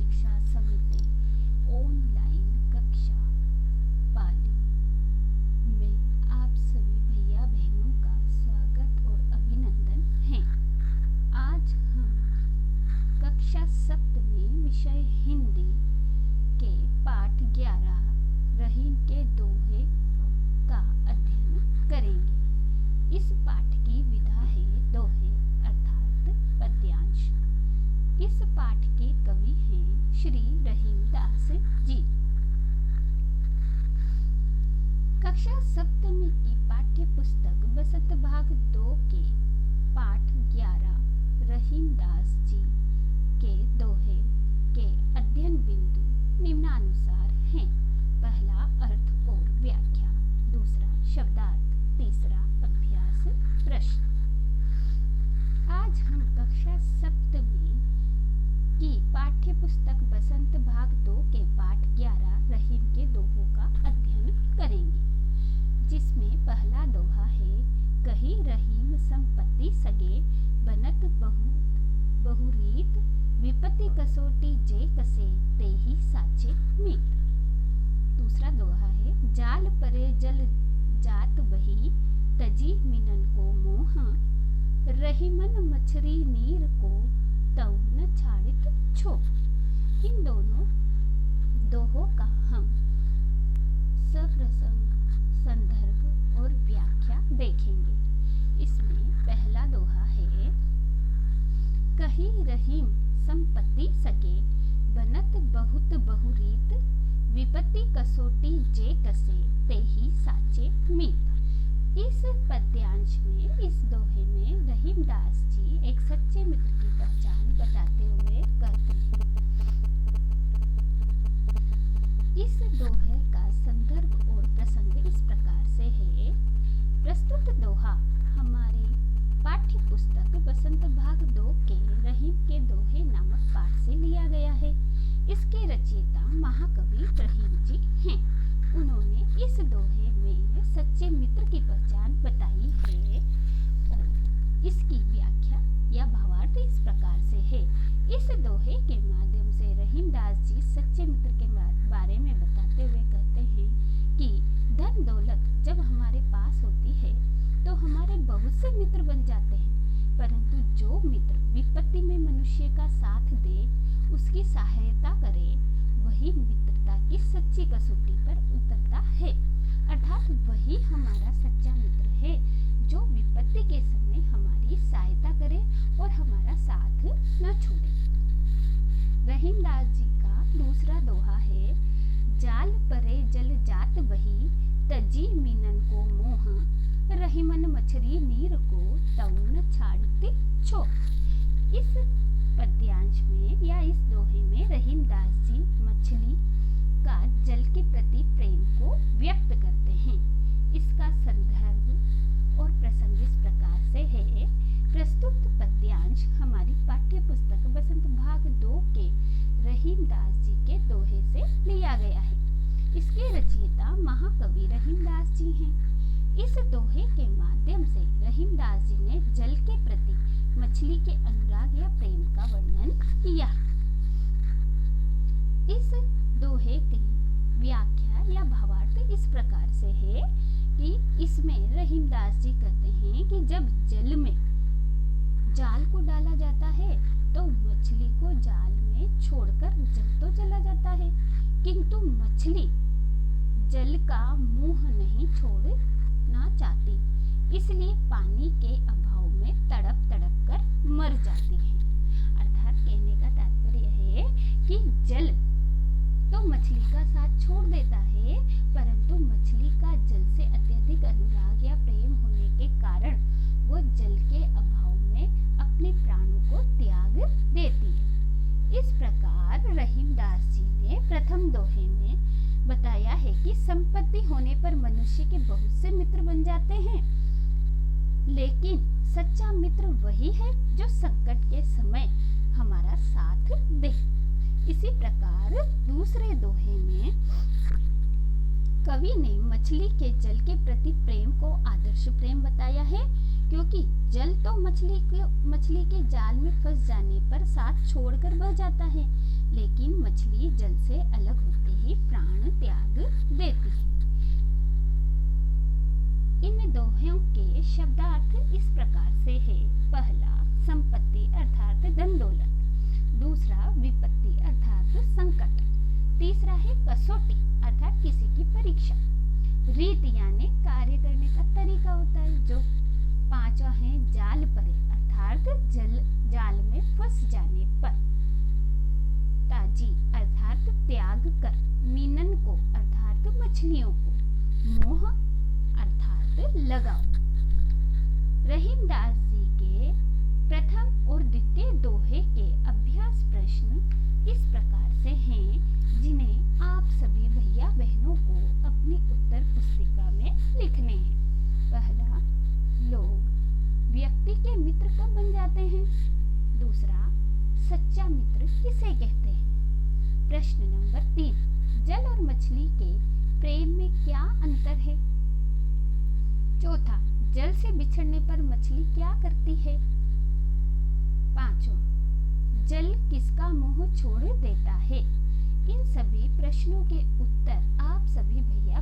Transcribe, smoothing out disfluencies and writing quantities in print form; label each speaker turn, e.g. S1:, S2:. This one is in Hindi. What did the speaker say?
S1: शिक्षा समिति ऑनलाइन कक्षा पाली में आप सभी भैया बहनों का स्वागत और अभिनंदन है। आज हम कक्षा सप्तमी विषय हिंदी के पाठ 11 रहीम के दोहे का अध्ययन करेंगे। इस पाठ की विधा है दोहे अर्थात पद्यांश। इस पाठ के कवि हैं श्री रहीमदास जी। कक्षा सप्तमी की पाठ्य पुस्तक बसंत भाग 2 के पाठ 11 रहीमदास जी के दोहे के अध्ययन बिंदु निम्नानुसार हैं। पहला अर्थ और व्याख्या, दूसरा शब्दार्थ, तीसरा अभ्यास प्रश्न। आज हम कक्षा सप्तमी की पाठ्य पुस्तक बसंत भाग 2 के पाठ 11 रहीम के दोहों का अध्ययन करेंगे, जिसमें पहला दोहा है कही रहीम संपत्ति सगे बनत बहुरीत विपत्ति कसोटी जे कसे ते ही साचे मीत। दूसरा दोहा है जाल परे जल जात बही तजी मिनन को मोह रहीमन मछरी नीर को तव न छाड़ित छो। इन दोनों दोहों का हम सप्रसंग संदर्भ और व्याख्या देखेंगे। इसमें पहला दोहा है कही रहीम संपत्ति सके बनत बहुत बहुरीत विपत्ति कसोटी जे कसे ते ही साचे मीत। इस पद्यांश में, इस दोहे में रहीमदास जी एक सच्चे मित्र की पहचान बताते हुए कहते हैं। इस दोहे का संदर्भ और प्रसंग इस प्रकार से है। प्रस्तुत दोहा हमारे पाठ्य पुस्तक बसंत भाग 2 के रहीम के दोहे नामक पाठ से लिया गया है। इसके रचयिता महाकवि रहीम जी हैं। उन्होंने इस दोहे में सच्चे मित्र की पहचान बताई है और इसकी व्याख्या या भावार्थ इस प्रकार से है। इस दोहे के माध्यम से रहीमदास जी सच्चे मित्र के बारे में बताते हुए कहते हैं कि धन दौलत जब हमारे पास होती है तो हमारे बहुत से मित्र बन जाते हैं, परंतु जो मित्र विपत्ति में मनुष्य का साथ दे, उसकी सहायता करे, वही मित्रता की सच्ची कसौटी पर उतरता है। अर्थात वही हमारा सच्चा मित्र है जो विपत्ति के समय हमारी सहायता करे और हमारा साथ न छोड़े। रहीमदास जी का दूसरा दोहा है जाल परे जल जात बही तजी मीनन को मोह रहीमन मछरी नीर को तउन छाड़ते छो। इस पद्यांश में या इस दोहे में रहीमदास जी मछली का जल के प्रति प्रेम को व्यक्त करते हैं। इसका संदर्भ और प्रसंग इस प्रकार से है। प्रस्तुत पद्यांश हमारी पाठ्य पुस्तक बसंत भाग 2 के रहीमदास जी के दोहे से लिया गया है। इसके रचयिता महाकवि रहीमदास जी हैं। इस दोहे के माध्यम से रहीमदास जी ने जल के प्रति मछली के अनुराग या प्रेम का वर्णन किया। इस दोहे की व्याख्या या भावार्थ इस प्रकार से है कि इसमें रहीमदास जी कहते हैं कि जब जल में जाल को डाला जाता है तो मछली को जाल में छोड़कर जल तो चला जाता है, किंतु मछली जल का मुंह नहीं छोड़ना चाहती, इसलिए पानी के अभाव में तड़प तड़प कर मर जाती है। अर्थात कहने का तात्पर्य है कि जल तो मछली का साथ छोड़ देता है, परंतु मछली का जल से अत्यधिक अनुराग या प्रेम होने के कारण वो जल के अभाव में अपने प्राणों को त्याग देती है। इस प्रकार रहीमदास जी ने प्रथम दोहे में बताया है कि संपत्ति होने पर मनुष्य के बहुत से मित्र बन जाते हैं, लेकिन सच्चा मित्र वही है जो संकट के समय हमारा साथ दे। इसी प्रकार दूसरे दोहे में कवि ने मछली के जल के प्रति प्रेम को आदर्श प्रेम बताया है, क्योंकि जल तो मछली के जाल में फंस जाने पर साथ छोड़कर बह जाता है, लेकिन मछली जल से अलग होते ही प्राण त्याग देती है। इन दोहों के शब्दार्थ इस प्रकार से है। पहला संपत्ति अर्थात धन दौलत, दूसरा विपत्ति अर्थात संकट, तीसरा है कसौटी अर्थात किसी की परीक्षा, रीत यानी कार्य करने का तरीका होता है जो, पांचवा है जाल परे अर्थात जाल में फंस जाने पर, ताजी अर्थात त्याग कर, मीनन को अर्थात मछलियों को, मोह अर्थात लगाओ। रहीमदास जी के प्रथम और द्वितीय दोहे के अभ्यास प्रश्न इस प्रकार से हैं, जिन्हें आप सभी भैया बहनों को अपनी उत्तर पुस्तिका में लिखने हैं। पहला, लोग व्यक्ति के मित्र कब बन जाते हैं? दूसरा, सच्चा मित्र किसे कहते हैं? प्रश्न नंबर 3, जल और मछली के प्रेम में क्या अंतर है? चौथा, जल से बिछड़ने पर मछली क्या करती है? पांचवा, जल किसका मुंह छोड़ देता है? इन सभी प्रश्नों के उत्तर आप सभी भैया